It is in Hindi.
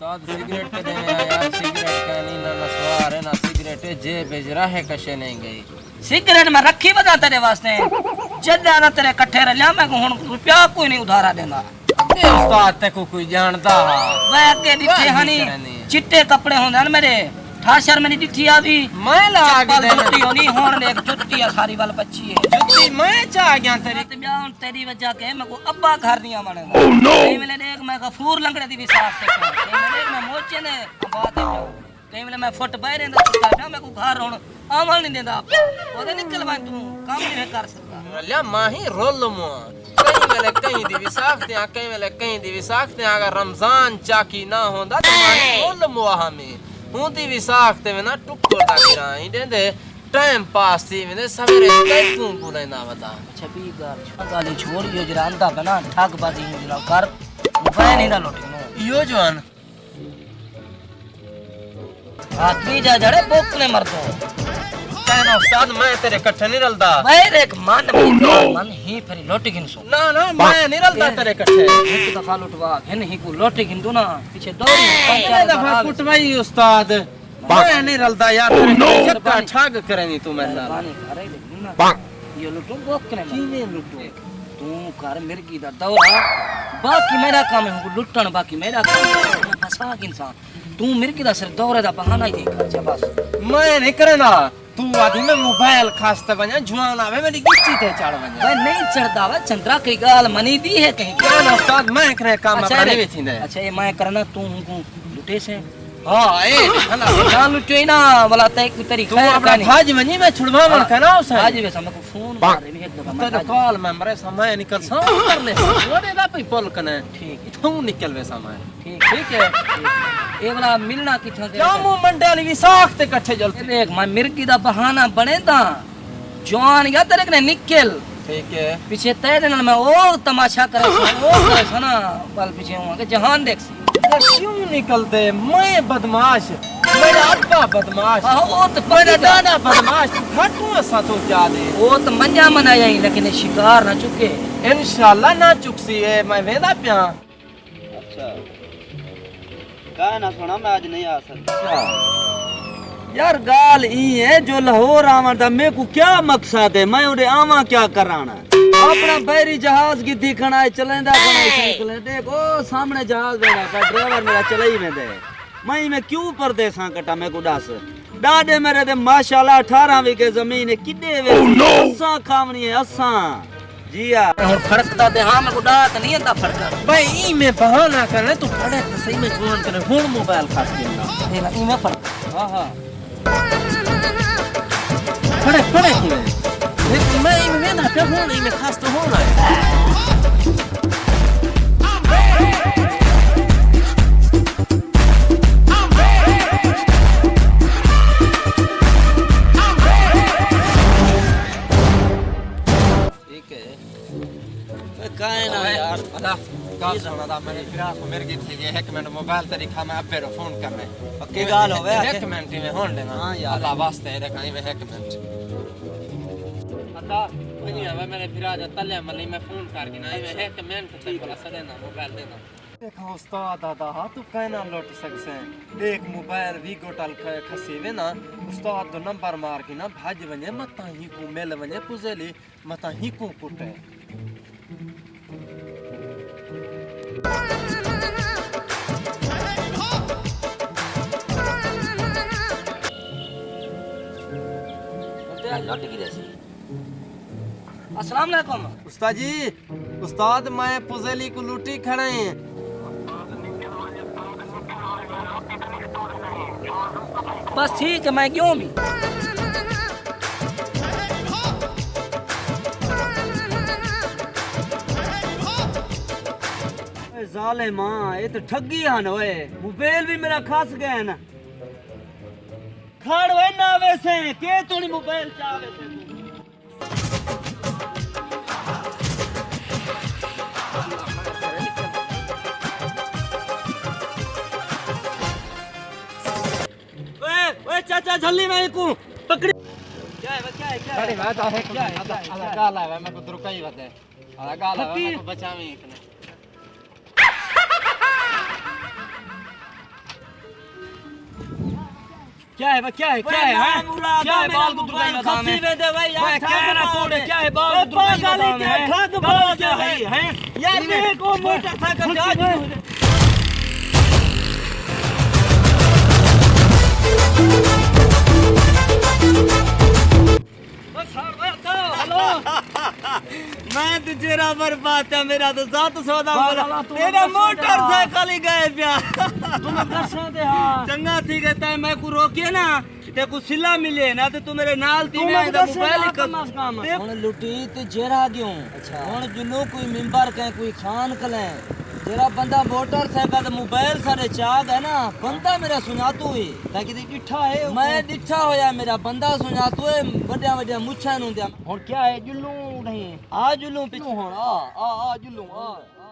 उस्ताद सिगरेट के देने यार सिगरेट का नहीं ना नस्वार है ना सिगरेट जेब बेजरा है कशे नहीं गई सिगरेट में रखी बता तेरे वास्ते जद्दा ना तेरे कट्ठे रलिया मैं को हुन रुपया कोई नहीं उधारा देंदा उस्ताद ते को कोई जानता वह के दिखे हनी चिट्टे कपड़े होंदे न मेरे ठाशर में डिठी आ भी मैं लाग दे जुत्ती होनी होन एक जुत्ती है सारी वाल बच्ची है जुत्ती मैं चा गया तेरी ते ब्याह तेरी वजह के मैं को अब्बा घर दिया माने कहीं मिले देख मैं गफूर लंगड़े दी भी साफ ते कहीं मिले देख मैं मोचे ने बात है कहीं मिले मैं फुट बैरे दा सुता मैं को घर होन आमल नहीं देंदा ओदे निकल मैं तू काम नहीं कर सकता लिया माही रोल मो कहीं मिले कहीं दी विसाखते कहीं मिले कहीं दी विसाखते अगर रमजान चाकी ना होंदा तो माही रोल मो हमें हुंदी विसाखते में ना टुक्कर दा गिराई देंदे टाइम पास थी मैंने सवेरे कई तू बुलाई ना बता छबी गाली छोड़ यो जरा अंधा बना ठग बाजी ही जरा कर मोबाइल नहीं ना लौटी यो जवान आदमी जा जड़े बोकने मर दो कहना उस्ताद मैं तेरे कट्ठे नहीं रलदा मैं एक मन मन ही फिर लौट गिन सो ना ना मैं नहीं रलदा तेरे कट्ठे एक दफा लुटवा घन ही को लौट गिन दो ना पीछे दौड़ी एक दफा कुटवाई उस्ताद मैं नहीं रलदा यार तेरे जक्का ठग करे नहीं तू मेरे नाल ये लुटो बोकने कीने लुटो तू कर मिर्गी दा दौरा बाकी मेरा काम है लुटन बाकी मेरा काम है फसा इंसान तू मिर्गी दा सिर दौरे दा बहाना ही देख बस मैं नहीं करना तू आदि में मोबाइल खासते बने जुआन आवे मेरी गिट्टी ते चढ़ बने भाई नहीं चढ़दा वा चंद्रा की गाल मनी दी है कहीं क्या ना उस्ताद मैं करे काम अपना नहीं बेचींदे अच्छा ये मैं करना तू को लुटे से हां ए हला ना लुटे ना वाला तय की तरीका तू अपना भाज बनी मैं छुड़वा मन करना उसे आज वे समय को फोन मार रही एक दफा तेरे कॉल में मरे समय निकल सा कर ले ओडे दा पे बोल कने ठीक इथों निकल वे समय ठीक है ए वाला मिलना किथा दे जामू मंडल विसाख ते कट्ठे जल देख मैं मिर्गी दा बहाना बने ता जवान या तेरे ने निकल ठीक है पीछे तय दिन में और तमाशा करे ना पल पीछे हूं के जहान देख क्यों निकलते मैं बदमाश मेरा अब्बा बदमाश वो तो मेरा दादा बदमाश घटू ऐसा तो क्या दे वो तो मंजा मना जाई लेकिन शिकार ना चुके इंशाल्लाह ना चुकसी है मैं वेदा पिया अच्छा का ना सुना मैं आज नहीं आ सकता यार गाल ई है जो लाहौर आवन दा मेरे को क्या मकसद है मैं उड़े आवा क्या कराना अपना बैरी जहाज की दिखना है चलेंदा बना साइकिल देखो सामने जहाज बेड़ा पर ड्राइवर मेरा चला ही वेंदे मैं क्यों परदेसा कटा मैं को दस डाडे मेरे दे माशाल्लाह 18 वीघे जमीन है किडे वे असा खावनी है असा जिया और फड़कता दे हां मैं को डात नहीं आता फड़का भाई ई में बहाना करने तू खड़े तो सही में जुआन करे हुन मोबाइल खास के ई में फड़क हां हां खड़े की मैं ई में ना पे हुन ई में खास तो होना है काहे ना यार अल्लाह गाल सुना दा मैंने फिर आपको मेरे की थी एक मिनट मोबाइल तेरी खा मैं अबे फोन कर ले पक्की गाल होवे एक मिनट में होन देना हां यार अल्लाह वास्ते रे कहीं में एक मिनट अल्लाह नहीं आवे मेरे फिर आ जा तले मली मैं फोन कर के ना मैं एक मिनट तक बोला सदेना मोबाइल देना देखो उस्ताद दादा तू कहना लौट सकसे एक मोबाइल भी गोटल खसीवे ना उस्ताद दो नंबर मार के ना भाज बने मता ही को मेल बने पुजेली मता ही को कुटे अस्सलाम वालेकुम उस्ताद जी उस्ताद मैं पुजेली को लूटी खड़े हैं बस ठीक है मैं क्यों भी जालिमा ये तो ठगी हन ओए मोबाइल भी मेरा खस गया ना खड़ वे ना वैसे के तोनी मोबाइल चावे से ओए चाचा जल्दी मैं को पकड़ी क्या है अरे बात है क्या गाल है मैं को रुका ही बात है गाल है मैं को बचावे इतने क्या है क्या है क्या है हैं? क्या है बाल गुदर का काम है मैं क्या ना कोड़े क्या है बाल गुदर का काम है बाल क्या है हैं यार मेरे को मोटरसाइकिल जा मैं तो जेरा बर्बाद है मेरा तो सात सौदा बोला तेरा मोटरसाइकिल ही गए प्या तुम दर्शन दे हां चंगा ठीक है तय मैं को रोके ना ते को सिला मिले ना ते तू मेरे नाल थी मैं दा मोबाइल काम हुन लुटी ते जेरा गयो हुन जुनू कोई मिंबर के कोई खान कले जेरा बंदा मोटरसाइकिल मोबाइल सारे चाग है ना बंदा मेरा सुनातू है ताकि डिठा है मैं डिठा होया मेरा बंदा सुनातू है बड़े बड़े मुछा नु दिया और क्या है जुल्लू नहीं आ जुल्लू पिछू हुन आ जुल्लू आ